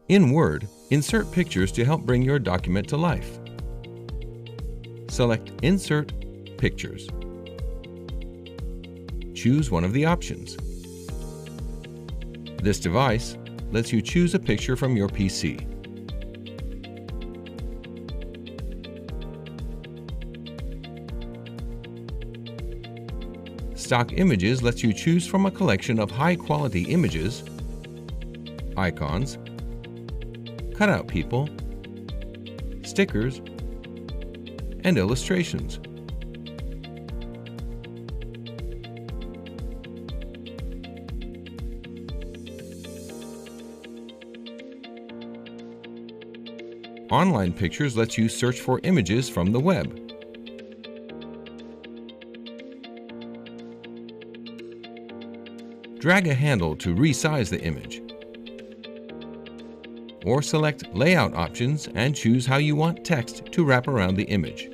In Word, insert pictures to help bring your document to life. Select Insert Pictures. Choose one of the options. This device lets you choose a picture from your PC. Stock Images lets you choose from a collection of high-quality images, icons, cutout people, stickers, and illustrations. Online Pictures lets you search for images from the web. Drag a handle to resize the image, or select Layout options and choose how you want text to wrap around the image.